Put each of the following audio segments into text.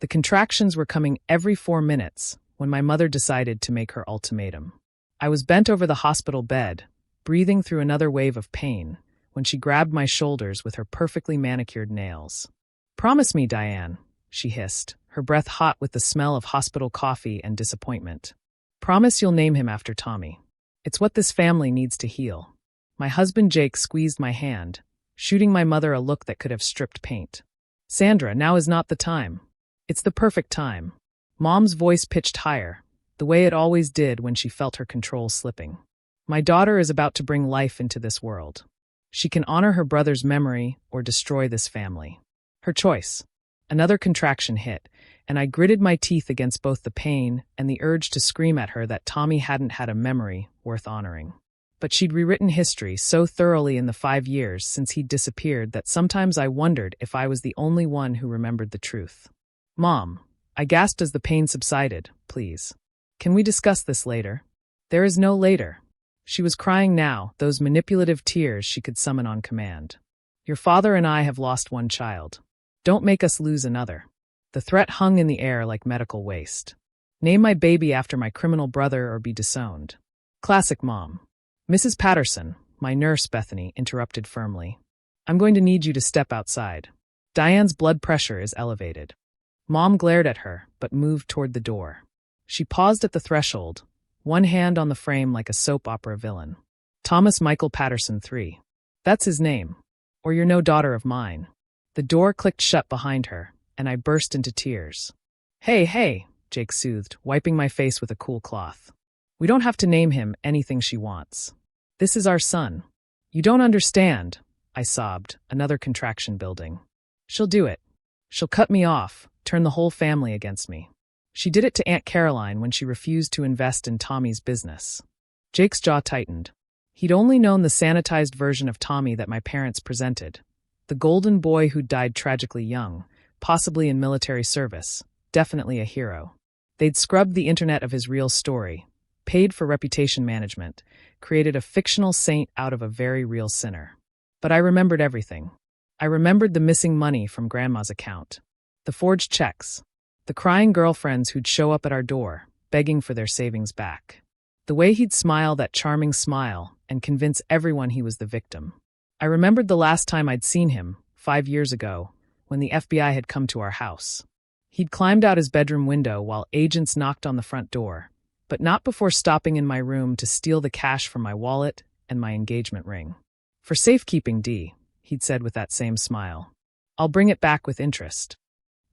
The contractions were coming every 4 minutes when my mother decided to make her ultimatum. I was bent over the hospital bed, breathing through another wave of pain, when she grabbed my shoulders with her perfectly manicured nails. "Promise me, Diane," she hissed, her breath hot with the smell of hospital coffee and disappointment. "Promise you'll name him after Tommy. It's what this family needs to heal." My husband Jake squeezed my hand, shooting my mother a look that could have stripped paint. "Sandra, now is not the time. It's the perfect time." Mom's voice pitched higher, the way it always did when she felt her control slipping. "My daughter is about to bring life into this world. She can honor her brother's memory or destroy this family. Her choice." Another contraction hit, and I gritted my teeth against both the pain and the urge to scream at her that Tommy hadn't had a memory worth honoring. But she'd rewritten history so thoroughly in the 5 years since he'd disappeared that sometimes I wondered if I was the only one who remembered the truth. "Mom," I gasped as the pain subsided, "please. Can we discuss this later?" "There is no later." She was crying now, those manipulative tears she could summon on command. "Your father and I have lost one child. Don't make us lose another." The threat hung in the air like medical waste. "Name my baby after my criminal brother or be disowned." Classic mom. "Mrs. Patterson," my nurse Bethany interrupted firmly. "I'm going to need you to step outside. Diane's blood pressure is elevated." Mom glared at her, but moved toward the door. She paused at the threshold, one hand on the frame like a soap opera villain. "Thomas Michael Patterson III. That's his name. Or you're no daughter of mine." The door clicked shut behind her, and I burst into tears. Hey, Jake soothed, wiping my face with a cool cloth. "We don't have to name him anything she wants. This is our son." "You don't understand," I sobbed, another contraction building. "She'll do it. She'll cut me off, turn the whole family against me. She did it to Aunt Caroline when she refused to invest in Tommy's business." Jake's jaw tightened. He'd only known the sanitized version of Tommy that my parents presented. The golden boy who'd died tragically young, possibly in military service, definitely a hero. They'd scrubbed the internet of his real story, paid for reputation management, created a fictional saint out of a very real sinner. But I remembered everything. I remembered the missing money from Grandma's account, the forged checks, the crying girlfriends who'd show up at our door, begging for their savings back. The way he'd smile that charming smile and convince everyone he was the victim. I remembered the last time I'd seen him, 5 years ago, when the FBI had come to our house. He'd climbed out his bedroom window while agents knocked on the front door, but not before stopping in my room to steal the cash from my wallet and my engagement ring. "For safekeeping, Dee," he'd said with that same smile. "I'll bring it back with interest."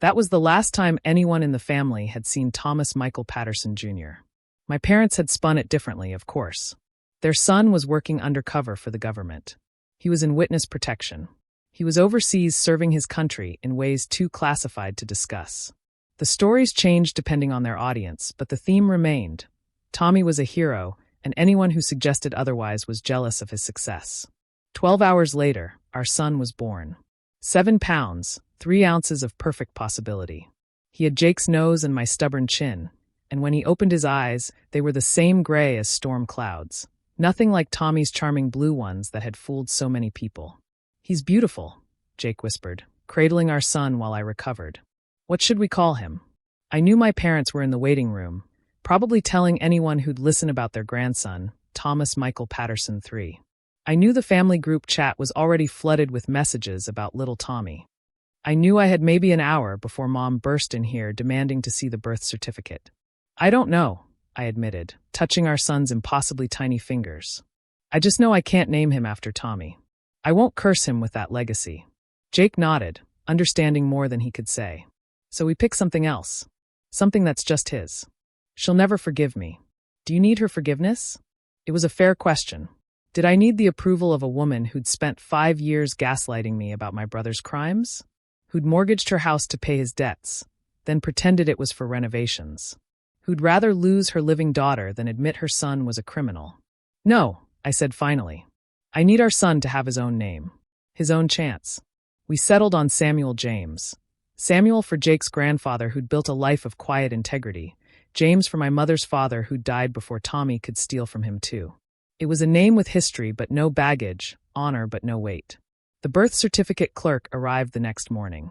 That was the last time anyone in the family had seen Thomas Michael Patterson Jr. My parents had spun it differently, of course. Their son was working undercover for the government. He was in witness protection. He was overseas serving his country in ways too classified to discuss. The stories changed depending on their audience, but the theme remained. Tommy was a hero, and anyone who suggested otherwise was jealous of his success. 12 hours later, our son was born. 7 pounds, 3 ounces of perfect possibility. He had Jake's nose and my stubborn chin, and when he opened his eyes, they were the same gray as storm clouds. Nothing like Tommy's charming blue ones that had fooled so many people. "He's beautiful," Jake whispered, cradling our son while I recovered. "What should we call him?" I knew my parents were in the waiting room, probably telling anyone who'd listen about their grandson, Thomas Michael Patterson III. I knew the family group chat was already flooded with messages about little Tommy. I knew I had maybe an hour before Mom burst in here demanding to see the birth certificate. "I don't know," I admitted, touching our son's impossibly tiny fingers. "I just know I can't name him after Tommy. I won't curse him with that legacy." Jake nodded, understanding more than he could say. "So we pick something else. Something that's just his. She'll never forgive me." "Do you need her forgiveness?" It was a fair question. Did I need the approval of a woman who'd spent 5 years gaslighting me about my brother's crimes? Who'd mortgaged her house to pay his debts, then pretended it was for renovations? Who'd rather lose her living daughter than admit her son was a criminal? "No," I said finally. "I need our son to have his own name. His own chance." We settled on Samuel James. Samuel for Jake's grandfather who'd built a life of quiet integrity. James for my mother's father who died before Tommy could steal from him too. It was a name with history but no baggage, honor but no weight. The birth certificate clerk arrived the next morning.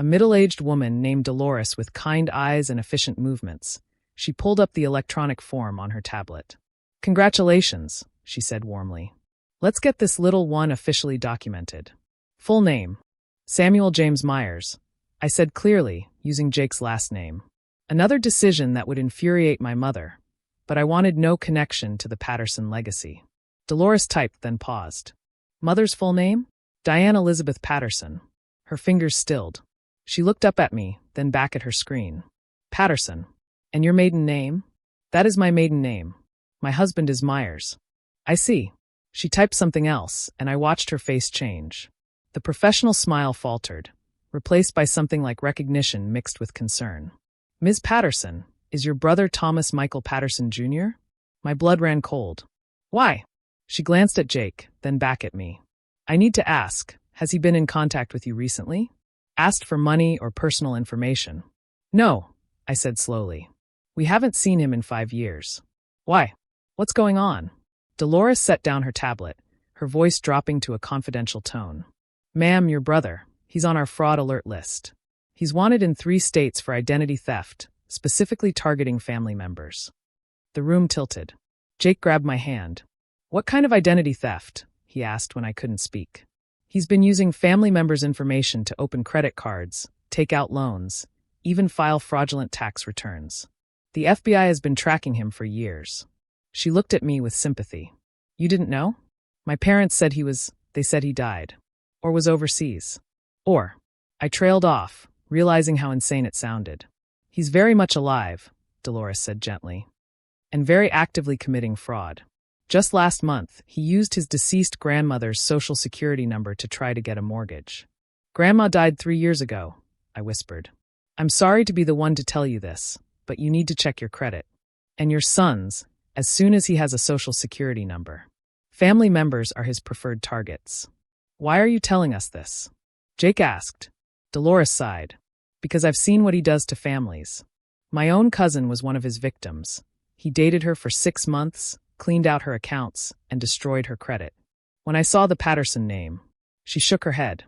A middle-aged woman named Dolores with kind eyes and efficient movements. She pulled up the electronic form on her tablet. "Congratulations," she said warmly. "Let's get this little one officially documented." "Full name: Samuel James Myers," I said clearly, using Jake's last name. Another decision that would infuriate my mother, but I wanted no connection to the Patterson legacy. Dolores typed, then paused. "Mother's full name? Diane Elizabeth Patterson." Her fingers stilled. She looked up at me, then back at her screen. "Patterson. And your maiden name?" "That is my maiden name. My husband is Myers." "I see." She typed something else, and I watched her face change. The professional smile faltered, replaced by something like recognition mixed with concern. "Ms. Patterson, is your brother Thomas Michael Patterson, Jr.?" My blood ran cold. "Why?" She glanced at Jake, then back at me. "I need to ask, has he been in contact with you recently? Asked for money or personal information?" "No," I said slowly. "We haven't seen him in 5 years." "Why? What's going on?" Dolores set down her tablet, her voice dropping to a confidential tone. "Ma'am, your brother, he's on our fraud alert list. He's wanted in 3 states for identity theft, specifically targeting family members." The room tilted. Jake grabbed my hand. "What kind of identity theft?" he asked when I couldn't speak. "He's been using family members' information to open credit cards, take out loans, even file fraudulent tax returns. The FBI has been tracking him for years." She looked at me with sympathy. "You didn't know?" "My parents said they said he died. Or was overseas. Or." I trailed off, realizing how insane it sounded. "He's very much alive," Dolores said gently. "And very actively committing fraud. Just last month, he used his deceased grandmother's social security number to try to get a mortgage." "Grandma died 3 years ago," I whispered. "I'm sorry to be the one to tell you this, but you need to check your credit. And your son's, as soon as he has a social security number. Family members are his preferred targets." "Why are you telling us this?" Jake asked. Dolores sighed. "Because I've seen what he does to families. My own cousin was one of his victims. He dated her for 6 months, cleaned out her accounts, and destroyed her credit. When I saw the Patterson name," she shook her head.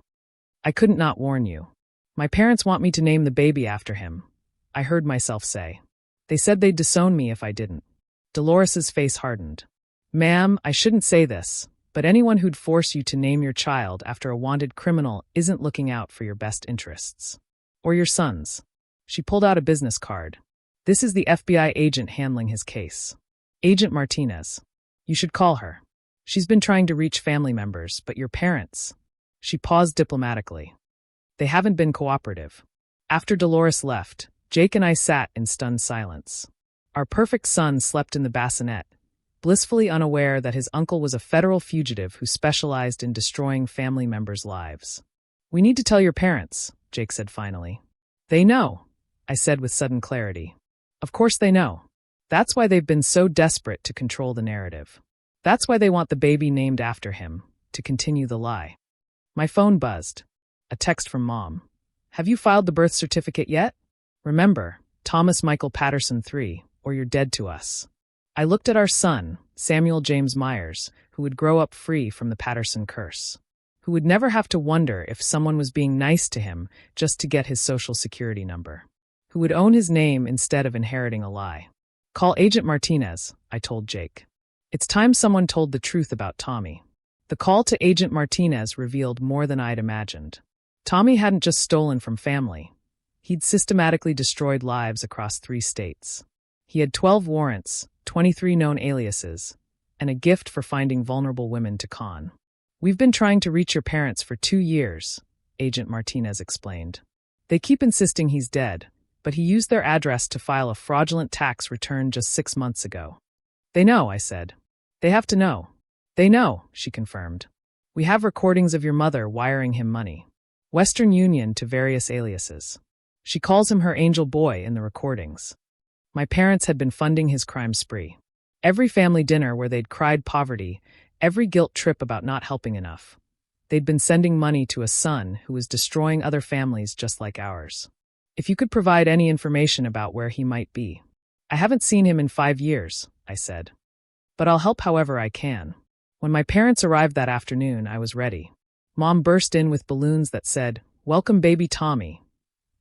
"I couldn't not warn you. My parents want me to name the baby after him," I heard myself say. "They said they'd disown me if I didn't." Dolores's face hardened. "Ma'am, I shouldn't say this, but anyone who'd force you to name your child after a wanted criminal isn't looking out for your best interests. Or your son's." She pulled out a business card. "This is the FBI agent handling his case. Agent Martinez. You should call her. She's been trying to reach family members, but your parents." She paused diplomatically. "They haven't been cooperative." After Dolores left, Jake and I sat in stunned silence. Our perfect son slept in the bassinet, blissfully unaware that his uncle was a federal fugitive who specialized in destroying family members' lives. "We need to tell your parents," Jake said finally. "They know," I said with sudden clarity. "Of course they know. That's why they've been so desperate to control the narrative. That's why they want the baby named after him, to continue the lie." My phone buzzed. A text from Mom. "Have you filed the birth certificate yet? Remember, Thomas Michael Patterson III, or you're dead to us." I looked at our son, Samuel James Myers, who would grow up free from the Patterson curse, who would never have to wonder if someone was being nice to him just to get his social security number, who would own his name instead of inheriting a lie. "Call Agent Martinez," I told Jake. "It's time someone told the truth about Tommy." The call to Agent Martinez revealed more than I'd imagined. Tommy hadn't just stolen from family. He'd systematically destroyed lives across 3 states. He had 12 warrants, 23 known aliases, and a gift for finding vulnerable women to con. "We've been trying to reach your parents for 2 years," Agent Martinez explained. "They keep insisting he's dead, but he used their address to file a fraudulent tax return just 6 months ago." "They know," I said. "They have to know." "They know," she confirmed. "We have recordings of your mother wiring him money. Western Union to various aliases. She calls him her angel boy in the recordings. My parents had been funding his crime spree. Every family dinner where they'd cried poverty, every guilt trip about not helping enough. They'd been sending money to a son who was destroying other families just like ours. If you could provide any information about where he might be." "I haven't seen him in 5 years," I said. "But I'll help however I can." When my parents arrived that afternoon, I was ready. Mom burst in with balloons that said, "Welcome baby Tommy,"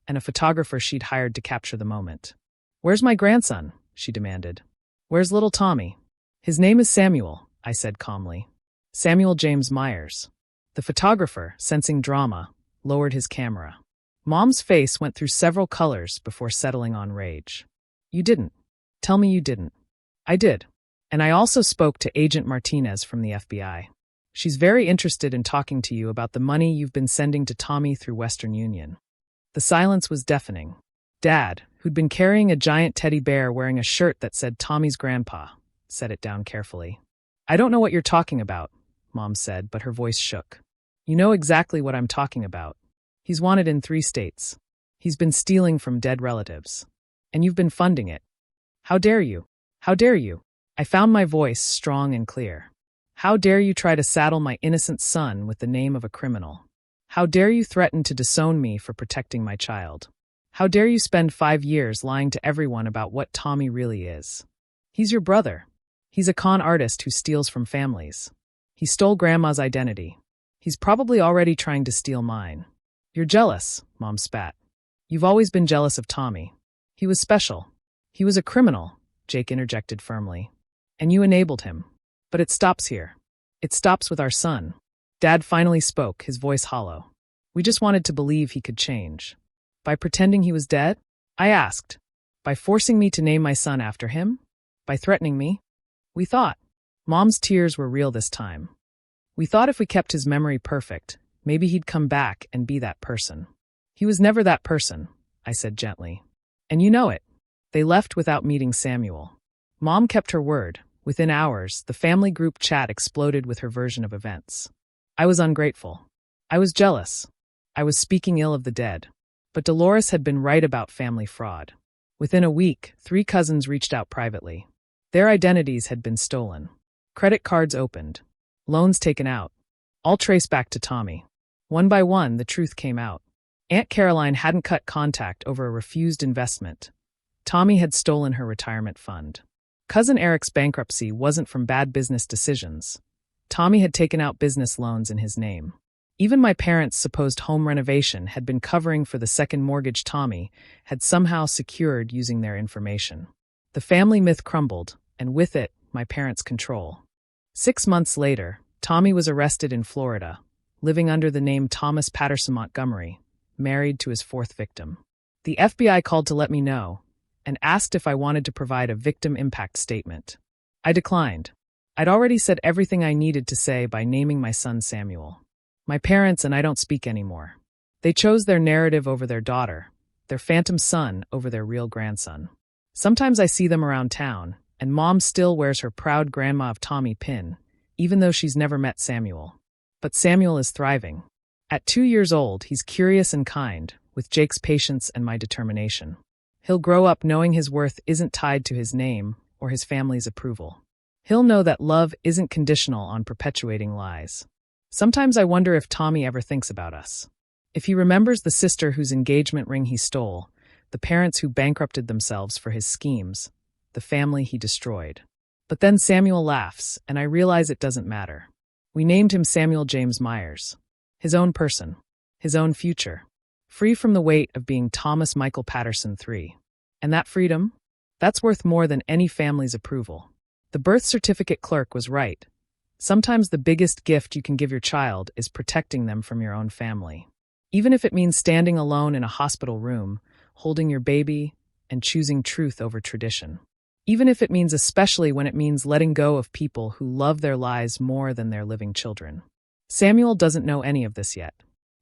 and a photographer she'd hired to capture the moment. "Where's my grandson?" she demanded. "Where's little Tommy?" "His name is Samuel," I said calmly. "Samuel James Myers." The photographer, sensing drama, lowered his camera. Mom's face went through several colors before settling on rage. "You didn't. Tell me you didn't." "I did. And I also spoke to Agent Martinez from the FBI. She's very interested in talking to you about the money you've been sending to Tommy through Western Union." The silence was deafening. Dad, who'd been carrying a giant teddy bear wearing a shirt that said Tommy's grandpa, set it down carefully. "I don't know what you're talking about," Mom said, but her voice shook. "You know exactly what I'm talking about. He's wanted in 3 states. He's been stealing from dead relatives. And you've been funding it. How dare you? How dare you?" I found my voice strong and clear. "How dare you try to saddle my innocent son with the name of a criminal? How dare you threaten to disown me for protecting my child? How dare you spend 5 years lying to everyone about what Tommy really is? He's your brother. He's a con artist who steals from families. He stole Grandma's identity. He's probably already trying to steal mine." "You're jealous," Mom spat. "You've always been jealous of Tommy. He was special. He was a criminal," Jake interjected firmly. "And you enabled him. But it stops here. It stops with our son." Dad finally spoke, his voice hollow. "We just wanted to believe he could change." "By pretending he was dead?" I asked. "By forcing me to name my son after him? By threatening me? We thought." Mom's tears were real this time. "We thought if we kept his memory perfect, maybe he'd come back and be that person." "He was never that person," I said gently. "And you know it." They left without meeting Samuel. Mom kept her word. Within hours, the family group chat exploded with her version of events. I was ungrateful. I was jealous. I was speaking ill of the dead. But Dolores had been right about family fraud. Within a week, 3 cousins reached out privately. Their identities had been stolen. Credit cards opened. Loans taken out. All traced back to Tommy. One by one, the truth came out. Aunt Caroline hadn't cut contact over a refused investment. Tommy had stolen her retirement fund. Cousin Eric's bankruptcy wasn't from bad business decisions. Tommy had taken out business loans in his name. Even my parents' supposed home renovation had been covering for the second mortgage Tommy had somehow secured using their information. The family myth crumbled, and with it, my parents' control. 6 months later, Tommy was arrested in Florida, living under the name Thomas Patterson Montgomery, married to his 4th victim. The FBI called to let me know, and asked if I wanted to provide a victim impact statement. I declined. I'd already said everything I needed to say by naming my son Samuel. My parents and I don't speak anymore. They chose their narrative over their daughter, their phantom son over their real grandson. Sometimes I see them around town, and Mom still wears her proud Grandma of Tommy pin, even though she's never met Samuel. But Samuel is thriving. At 2 years old, he's curious and kind, with Jake's patience and my determination. He'll grow up knowing his worth isn't tied to his name or his family's approval. He'll know that love isn't conditional on perpetuating lies. Sometimes I wonder if Tommy ever thinks about us. If he remembers the sister whose engagement ring he stole, the parents who bankrupted themselves for his schemes, the family he destroyed. But then Samuel laughs, and I realize it doesn't matter. We named him Samuel James Myers. His own person. His own future. Free from the weight of being Thomas Michael Patterson III. And that freedom? That's worth more than any family's approval. The birth certificate clerk was right. Sometimes the biggest gift you can give your child is protecting them from your own family. Even if it means standing alone in a hospital room, holding your baby, and choosing truth over tradition. Even if it means especially when it means letting go of people who love their lives more than their living children. Samuel doesn't know any of this yet.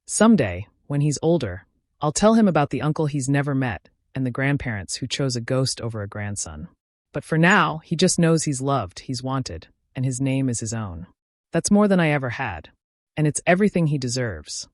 Someday, when he's older, I'll tell him about the uncle he's never met and the grandparents who chose a ghost over a grandson. But for now, he just knows he's loved, he's wanted, and his name is his own. That's more than I ever had. And it's everything he deserves.